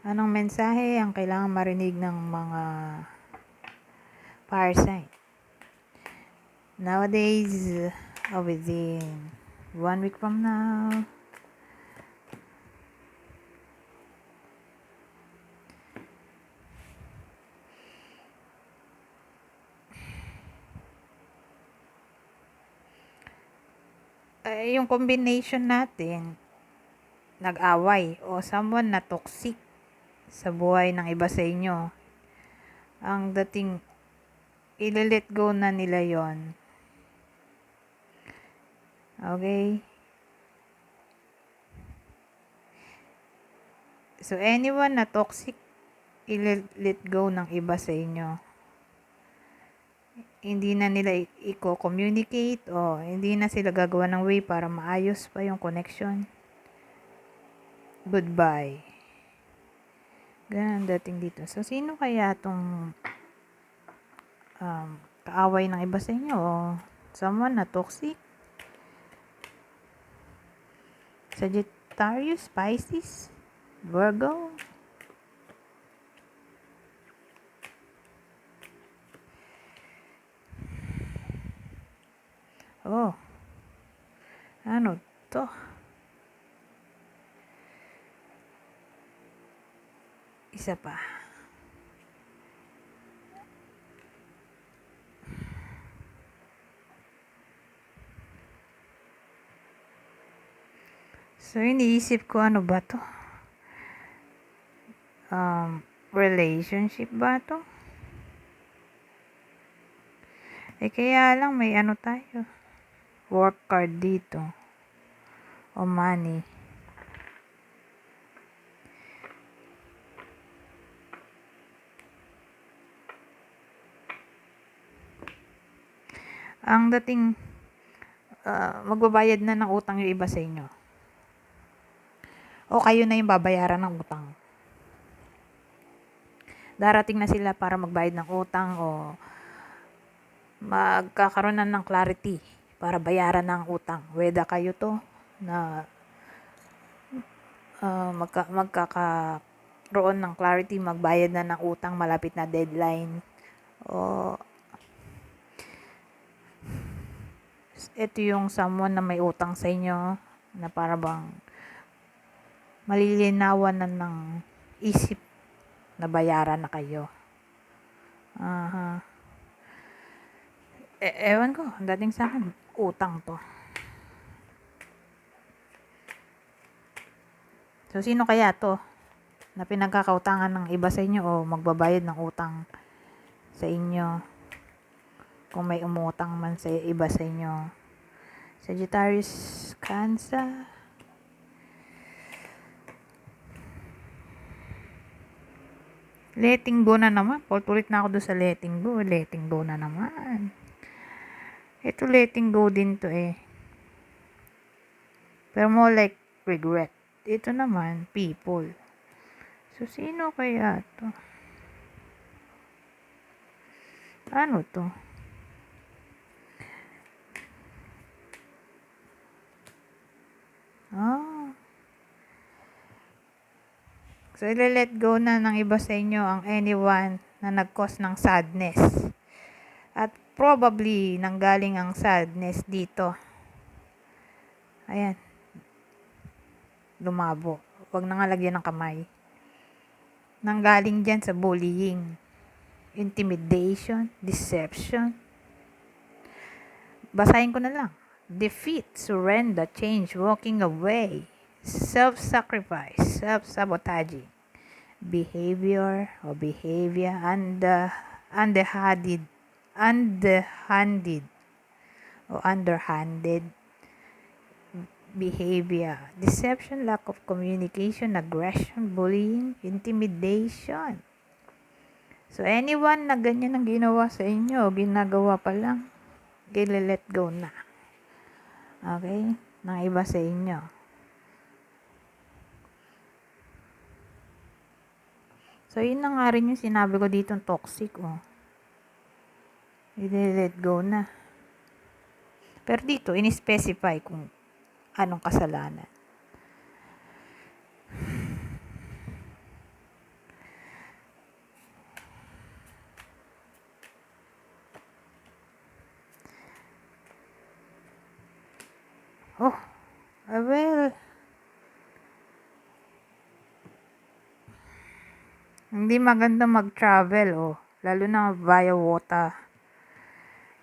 Anong mensahe ang kailangang marinig ng mga fire sign? Nowadays, within 1 week from now, yung combination natin, nag-away o someone na toxic sa buhay ng iba sa inyo, ang dating i-let go na nila yon. Okay? So, anyone na toxic, i-let go ng iba sa inyo. Hindi na nila i-communicate o hindi na sila gagawa ng way para maayos pa yung connection. Goodbye. Ganun dating dito. So, sino kaya itong kaaway ng iba sa inyo o someone na toxic? Sagittarius, Pisces, Virgo. Oh, ano to? Isa pa. So, iniisip ko ano ba to? Relationship ba to? Kaya lang may ano tayo. Work card dito. O money. Ang dating magbabayad na ng utang yung iba sa inyo. O kayo na yung babayaran ng utang. Darating na sila para magbayad ng utang o magkakaroon na ng clarity para bayaran ng utang. Whether kayo to na magkakaroon ng clarity, magbayad na ng utang, malapit na deadline. O ito yung someone na may utang sa inyo na para bang malilinawan na ng isip na bayaran na kayo. Ewan ko, dating sa akin, utang to. So, sino kaya to na pinagkakautangan ng iba sa inyo o magbabayad ng utang sa inyo kung may umutang man sa iba sa inyo? Sagittarius, Cancer. Letting go na naman. Paulit na ako doon sa letting go. Letting go na naman. Ito letting go din to eh. Pero more like regret. Ito naman, people. So, sino kaya to? Ano to? So, i-let go na ng iba sa inyo ang anyone na nag-cause ng sadness. At probably, nanggaling ang sadness dito. Ayan. Lumabo. Huwag na nga lagyan ng kamay. Nanggaling dyan sa bullying, intimidation, deception. Basahin ko na lang. Defeat, surrender, change, walking away, self-sacrifice, self-sabotaging, behavior, underhanded, underhanded behavior, deception, lack of communication, aggression, bullying, intimidation. So, anyone na ganyan ang ginawa sa inyo, ginagawa pa lang, let go na. Okay? Ng iba sa inyo. So, yun na nga rin yung sinabi ko dito, toxic, let go na. Pero dito, in-specify kung anong kasalanan. Oh, well, hindi maganda mag-travel, oh. Lalo na via water.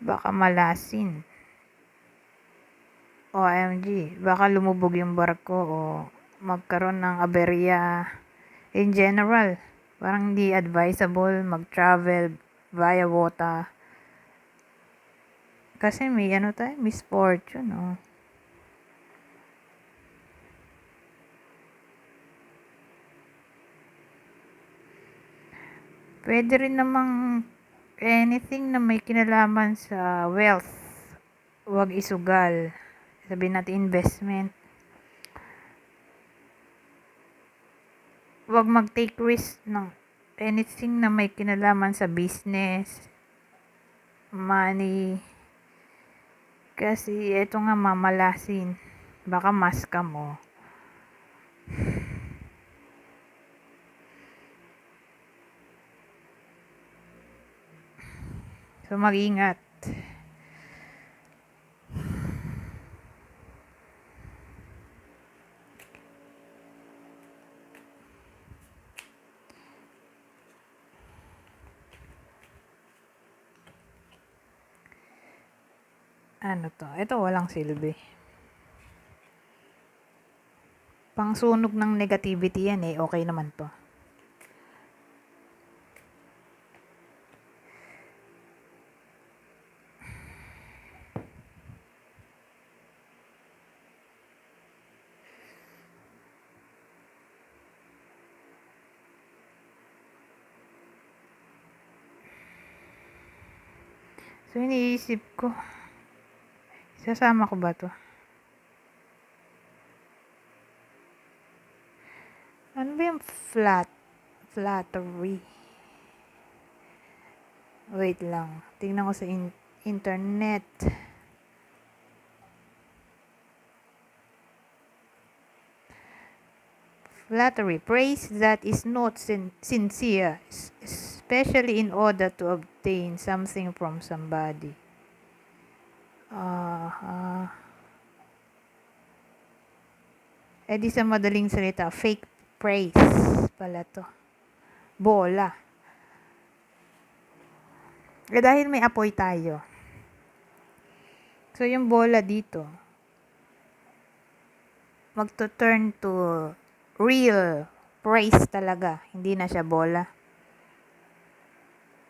Baka malasin. OMG, baka lumubog yung barko o magkaroon ng aberya. In general, parang hindi advisable mag-travel via water. Kasi may misfortune, oh. Pwede rin namang anything na may kinalaman sa wealth. Huwag isugal. Sabihin natin investment. Huwag mag-take risk ng anything na may kinalaman sa business, money. Kasi eto nga mamalasin. Baka ma-scam mo. So mag-ingat. Ano to? Ito walang silbi. Pangsunog ng negativity yan eh. Okay naman to. So iniisip ko, sasama ko ba to? Ano ba yung flattery? Wait lang. Tingnan ko sa internet. Flattery. Praise that is not sincere, especially in order to obtain something from somebody. Di sa madaling salita, fake praise pala to. Bola. Dahil may apoy tayo. So, yung bola dito, magto-turn to real praise talaga. Hindi na siya bola.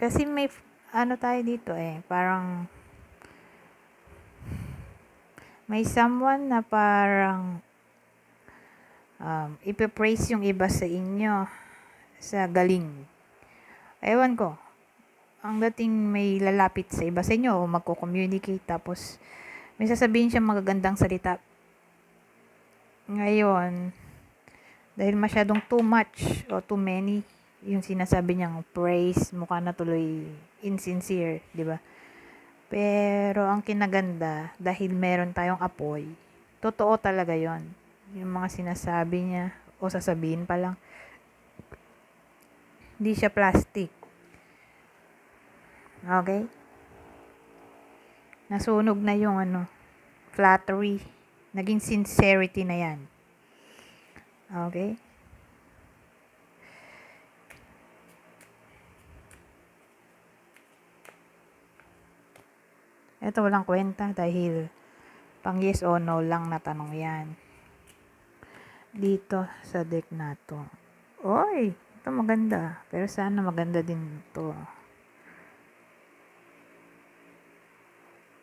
Kasi may, tayo dito parang, may someone na parang, ipipraise yung iba sa inyo sa galing. Ewan ko. Ang dating may lalapit sa iba sa inyo o magko-communicate tapos may sasabihin siya magagandang salita. Ngayon, dahil masyadong too much o too many yung sinasabi niyang praise, mukha na tuloy insincere, di ba? Pero ang kinaganda, dahil meron tayong apoy, totoo talaga yon. Yung mga sinasabi niya o sasabihin pa lang. Hindi siya plastic. Okay? Nasunog na yung flattery. Naging sincerity na yan. Okay? Ito walang kwenta dahil pang yes o no lang na tanong yan. Dito sa deck na to. Oy, ito maganda. Pero sana maganda din to.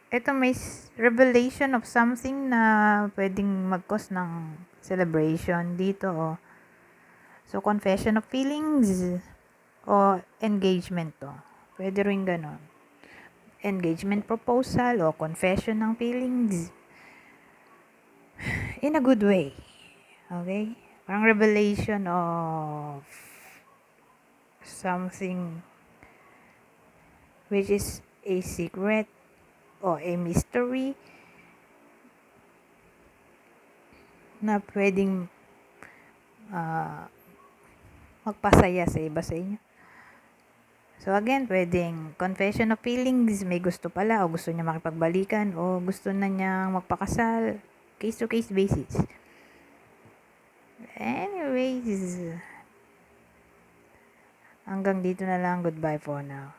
Ito may revelation of something na pwedeng mag-cause ng celebration dito. Oh. So, confession of feelings o engagement to. Pwede rin ganon. Engagement proposal o confession ng feelings in a good way. Okay? Parang revelation of something which is a secret o a mystery na pwedeng magpasaya sa iba sa inyo. So again, pwedeng confession of feelings, may gusto pala o gusto niya makipagbalikan o gusto na niyang magpakasal. case-to-case basis. Anyways, hanggang dito na lang. Goodbye for now.